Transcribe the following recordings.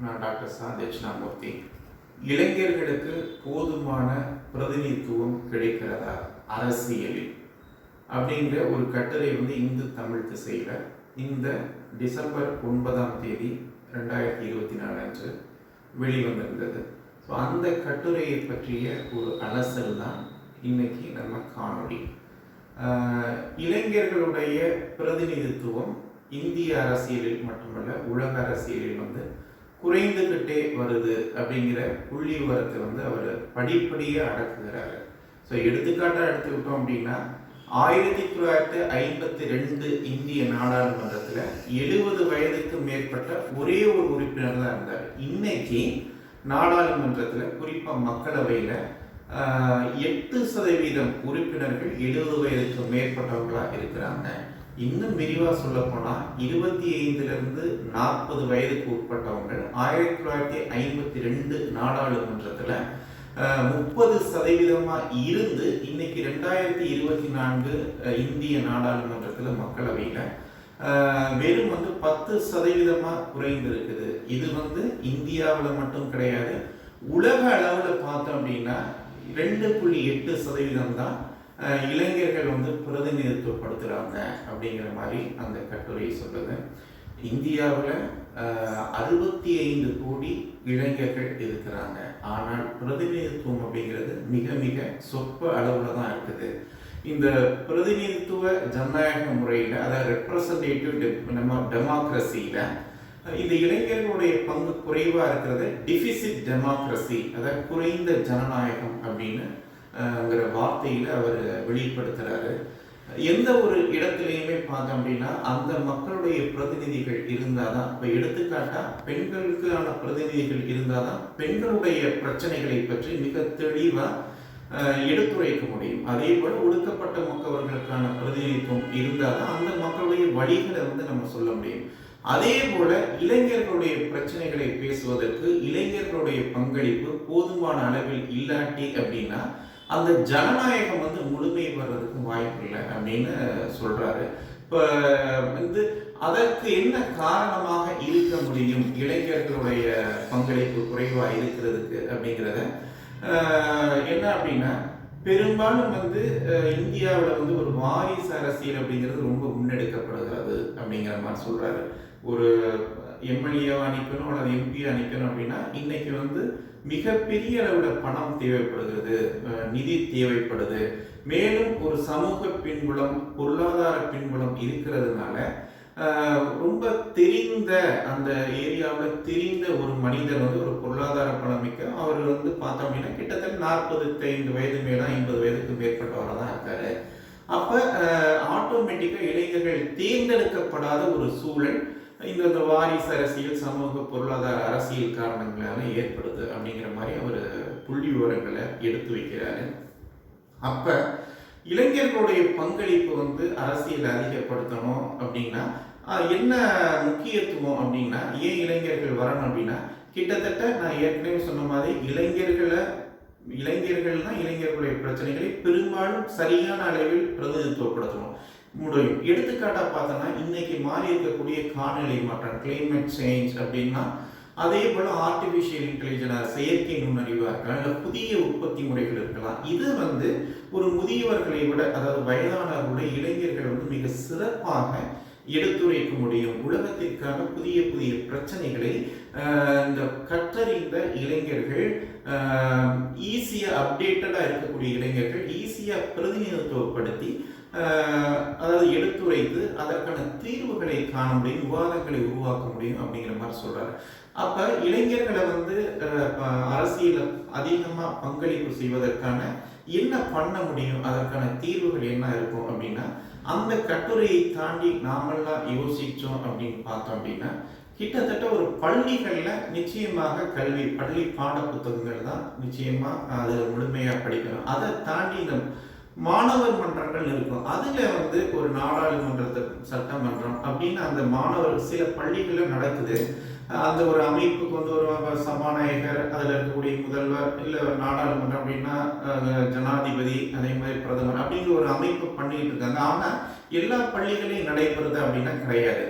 நான் டாக்டர் சா தட்சிணாமூர்த்தி. இளைஞர்களுக்கு போதுமான பிரதிநிதித்துவம் கிடைக்கிறதா அரசியலில் அப்படிங்கிற ஒரு கட்டுரை இந்து தமிழ் திசையில் இந்த டிசம்பர் 9ஆம் தேதி 2024 அன்று வெளிவந்திருந்தது. ஸோ அந்த கட்டுரையை பற்றிய ஒரு அலசல் தான் இன்னைக்கு நம்ம காணொளி. இளைஞர்களுடைய பிரதிநிதித்துவம் இந்திய அரசியலில் மட்டுமல்ல உலக அரசியலில் குறைந்துகிட்டே வருது அப்படிங்கிற புள்ளி விவரத்தை அவர் படிப்படியாக அடக்குகிறாரு. ஸோ எடுத்துக்காட்டாக எடுத்துக்கிட்டோம் அப்படின்னா 1952 இந்திய நாடாளுமன்றத்தில் 70 வயதுக்கு மேற்பட்ட ஒரே ஒரு உறுப்பினர் தான் இருந்தார். இன்னைக்கு நாடாளுமன்றத்தில் குறிப்பாக மக்களவையில் 8% உறுப்பினர்கள் 70 வயதுக்கு மேற்பட்டவர்களாக இருக்கிறாங்க. இன்னும் விரிவாக சொல்ல போனால் 25லிருந்து 40 வயதுக்கு உட்பட்டவங்க 1952 நாடாளுமன்றத்தில் 30% இருந்து இன்னைக்கு 2024 இந்திய நாடாளுமன்றத்தில் மக்களவையில் வெறும் 10% குறைந்து இருக்குது. இது இந்தியாவில் மட்டும் கிடையாது, உலக அளவில் பார்த்தோம் அப்படின்னா 2.8% தான் இளைஞர்கள் பிரதிநிதித்துவப்படுத்துகிறாங்க அப்படிங்கிற மாதிரி அந்த கட்டுரை சொல்லுது. இந்தியாவில் 65 கோடி இளைஞர்கள் இருக்கிறாங்க. ஆனால் பிரதிநிதித்துவம் அப்படிங்கிறது மிக மிக சொற்ப அளவில் தான் இருக்குது. இந்த பிரதிநிதித்துவ ஜனநாயக முறையில், அதாவது ரெப்ரசன்டேட்டிவ் டெமோக்ரஸியில் இந்த இளைஞர்களுடைய பங்கு குறைவாக இருக்கிறது டிஃபிசிட் டெமோக்ரஸி, அதாவது குறைந்த ஜனநாயகம் அப்படின்னு வார்த்தையில் அவர் வெளிப்படுத்துகிறாரு. எந்த ஒரு இடத்துலையுமே பார்த்தோம் அப்படின்னா அந்த மக்களுடைய பிரதிநிதிகள் இருந்தால் தான், இப்போ எடுத்துக்காட்டாக பெண்களுக்கான பிரதிநிதிகள் இருந்தால் தான் பெண்களுடைய பிரச்சனைகளை பற்றி மிக தெளிவாக எடுத்துரைக்க முடியும். அதே போல் ஒடுக்கப்பட்ட மக்களுக்கான பிரதிநிதித்துவம் இருந்தால் தான் அந்த மக்களுடைய வழிகளை நம்ம சொல்ல முடியும். அதே போல இளைஞர்களுடைய பிரச்சனைகளை பேசுவதற்கு இளைஞர்களுடைய பங்களிப்பு போதுமான அளவில் இல்லாட்டி அப்படின்னா அந்த ஜனநாயகம் முழுமை வர்றதுக்கு வாய்ப்பு இல்லை அப்படின்னு சொல்றாரு. இப்போ அதற்கு என்ன காரணமாக இருக்க முடியும் இளைஞர்களுடைய பங்களிப்பு குறைவாக இருக்கிறதுக்கு அப்படிங்கிறத என்ன அப்படின்னா, பெரும்பாலும் இந்தியாவில் ஒரு வாரிசு அரசியல் அப்படிங்கிறது ரொம்ப முன்னெடுக்கப்படுகிறது அப்படிங்கிற மாதிரி சொல்றாரு. ஒரு எம்எல்ஏ அனுப்பணும் அல்லது எம்பி அனுப்பணும் அப்படின்னா இன்னைக்கு மிகப்பெரிய அளவில் பணம் தேவைப்படுகிறது, நிதி தேவைப்படுது. மேலும் ஒரு சமூக பின்புலம், பொருளாதார பின்புலம் இருக்கிறதுனால ரொம்ப தெரிந்த அந்த ஏரியாவில் தெரிந்த ஒரு மனிதர் ஒரு பொருளாதார பலமிக்க அவர் பார்த்தோம் அப்படின்னா கிட்டத்தட்ட 45 வயது மேல 50 வயதுக்கு மேற்பட்டவராக தான் இருக்காரு. அப்போ ஆட்டோமேட்டிக்காக இளைஞர்கள் தேர்ந்தெடுக்கப்படாத ஒரு சூழல் இந்த வாரிசு அரசியல், சமூக பொருளாதார அரசியல் காரணங்களால ஏற்படுது அப்படிங்கிற மாதிரி அவர் புள்ளி விவரங்களை எடுத்து வைக்கிறாரு. அப்ப இளைஞர்களுடைய பங்களிப்பு அரசியல் அதிகப்படுத்தணும் அப்படின்னா என்ன முக்கியத்துவம் அப்படின்னா, ஏன் இளைஞர்கள் வரணும் அப்படின்னா, கிட்டத்தட்ட நான் ஏற்கனவே சொன்ன மாதிரி இளைஞர்கள் தான் இளைஞர்களுடைய பிரச்சனைகளை பெரும்பாலும் சரியான அளவில் பிரதிநிதித்துவப்படுத்தணும் முடியும். எடுத்துக்காட்டாக பார்த்தோன்னா இன்னைக்கு மாறி இருக்கக்கூடிய காலநிலை மாற்றம், கிளைமேட் சேஞ்ச் அப்படின்னா, அதே போல் ஆர்டிஃபிஷியல் இன்டெலிஜென்ஸ், செயற்கை நுண்ணறிவாக இருக்கலாம், இல்லை புதிய உற்பத்தி முறைகள் இருக்கலாம். இது ஒரு முதியவர்களை விட, அதாவது வயதானவர்களுடைய இளைஞர்கள் மிக சிறப்பாக எடுத்துரைக்க முடியும். உலகத்திற்கான புதிய புதிய பிரச்சனைகளை இந்த கற்றறிந்த இளைஞர்கள், ஈஸியாக அப்டேட்டடாக இருக்கக்கூடிய இளைஞர்கள் ஈஸியாக பிரதிநிதித்துவப்படுத்தி, அதாவது எடுத்துரைத்து அதற்கான தீர்வுகளை காண முடியும், விவாதங்களை உருவாக்க முடியும் அப்படிங்கிற மாதிரி சொல்றாரு. அப்ப இளைஞர்களை அரசியல அதிகமா பங்களிப்பு செய்வதற்கான என்ன பண்ண முடியும், அதற்கான தீர்வுகள் என்ன இருக்கும் அப்படின்னா, அந்த கட்டுரையை தாண்டி நாமெல்லாம் யோசிச்சோம் அப்படின்னு பார்த்தோம் அப்படின்னா, கிட்டத்தட்ட ஒரு பள்ளிகள்ல நிச்சயமாக பள்ளி பாட புத்தகங்கள் தான் நிச்சயமா அது முழுமையா படிக்கணும். அதை தாண்டி இந்த மாணவர் மன்றங்கள் இருக்கும். அதுல ஒரு நாடாளுமன்ற சட்டமன்றம் அப்படின்னு அந்த மாணவர் சில பள்ளிகள்ல நடக்குது. அந்த ஒரு அமைப்புக்கு ஒரு சபாநாயகர், அதில் இருக்கக்கூடிய முதல்வர், இல்லை ஒரு நாடாளுமன்றம் அப்படின்னா ஜனாதிபதி, அதே மாதிரி பிரதமர் அப்படிங்கிற ஒரு அமைப்பு பண்ணிட்டு இருக்காங்க. ஆனால் எல்லா பள்ளிகளையும் நடைபெறுது அப்படின்னா கிடையாது.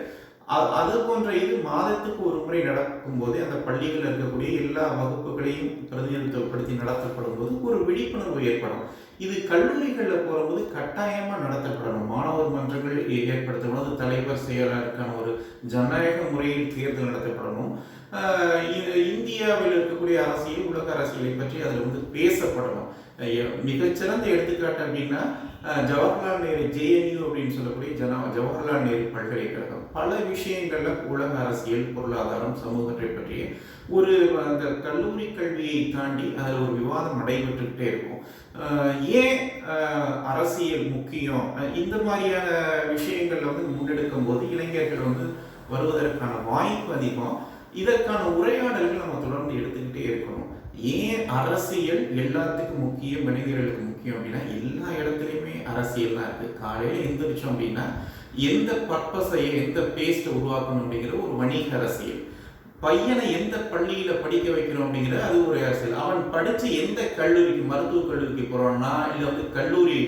அது போன்ற இது மாதத்துக்கு ஒரு முறை நடக்கும்போது அந்த பள்ளிகளில் இருக்கக்கூடிய எல்லா வகுப்புகளையும் பிரதிநிதித்துவப்படுத்தி நடத்தப்படும் போது ஒரு விழிப்புணர்வு ஏற்படும். இது கல்லூரிகளில் போகும்போது கட்டாயமாக நடத்தப்படணும். மாணவர் மன்றங்கள் ஏற்படுத்தணும். அது தலைவர் செயலருக்கான ஒரு ஜனநாயக முறையில் தேர்தல் நடத்தப்படணும். இந்தியாவில் இருக்கக்கூடிய அரசியல், உலக அரசியலை பற்றி அதில் வந்து பேசப்படணும். மிகச்சிறந்த எடுத்துக்காட்டு அப்படின்னா ஜவஹர்லால் நேரு JNU அப்படின்னு சொல்லக்கூடிய ஜவஹர்லால் நேரு பல்கலைக்கழகம் பல விஷயங்கள்ல உலக அரசியல், பொருளாதாரம், சமூகத்தை பற்றிய ஒரு அந்த கல்லூரி கல்வியை தாண்டி அதில் ஒரு விவாதம் நடைபெற்றுக்கிட்டே இருக்கும். ஏன் அரசியல் முக்கியம், இந்த மாதிரியான விஷயங்கள்ல வந்து முன்னெடுக்கும் போது இளைஞர்கள் வந்து வருவதற்கான வாய்ப்பு அதிகம். இதற்கான உரையாடல்கள் நம்ம தொடர்ந்து எடுத்துக்கிட்டே இருக்கணும். ஏன் அரசியல் எல்லாத்துக்கும் முக்கியம், மனிதர்களுக்கு முக்கியம் அப்படின்னா எல்லா இடத்துலையுமே அரசியல் தான் இருக்கு. காலையில் எந்திரிச்சோம் அப்படின்னா எந்த பர்பஸை, எந்த பேஸ்ட்டை உருவாக்கணும் அப்படிங்கிற ஒரு வணிக அரசியல். பையனை எந்த பள்ளியில படிக்க வைக்கணும் அப்படிங்கிற அது ஒரு அரசியல். அவன் படிச்சு எந்த கல்லூரிக்கு, மருத்துவ கல்லூரிக்கு போறான்னா இல்லை வந்து கல்லூரி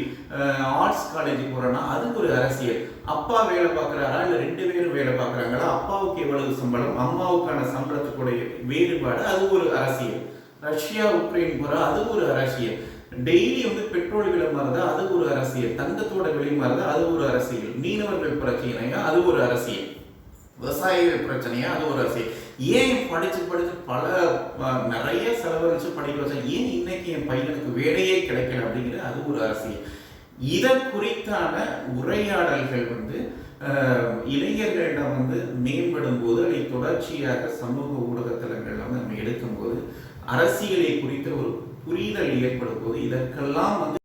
ஆர்ட்ஸ் காலேஜுக்கு போறான்னா அது ஒரு அரசியல். அப்பா வேலை பார்க்குறாரா இல்லை 2 பேரும் வேலை பார்க்குறாங்களா, அப்பாவுக்கு எவ்வளவு சம்பளம், அம்மாவுக்கான சம்பளத்துக்குடைய வேறுபாடு, அது ஒரு அரசியல். ரஷ்யா உக்ரைன் போறா அது ஒரு அரசியல். டெய்லி வந்து பெட்ரோல் விலை மாறுதா அது ஒரு அரசியல். தங்கத்தோட விலை மாறுதா அது ஒரு அரசியல். மீனவர்கள் பிரச்சனையா அது ஒரு அரசியல். விவசாயிகள் பிரச்சனையா அது ஒரு அரசியல். ஏன் படிச்சு பல நிறைய செலவழிச்சு படிக்க வச்சா ஏன் இன்னைக்கு என் பையனுக்கு வேலையே கிடைக்கல அப்படிங்கிற அது ஒரு அரசியல். இதை குறித்தான உரையாடல்கள் வந்து இளைஞர்களிடம் வந்து மேம்படும் போது, அதை தொடர்ச்சியாக சமூக ஊடகத்தலங்கள் வந்து நம்ம எடுக்கும்போது, அரசியலை குறித்த ஒரு புரிதல் ஏற்படும் போது இதற்கெல்லாம் வந்து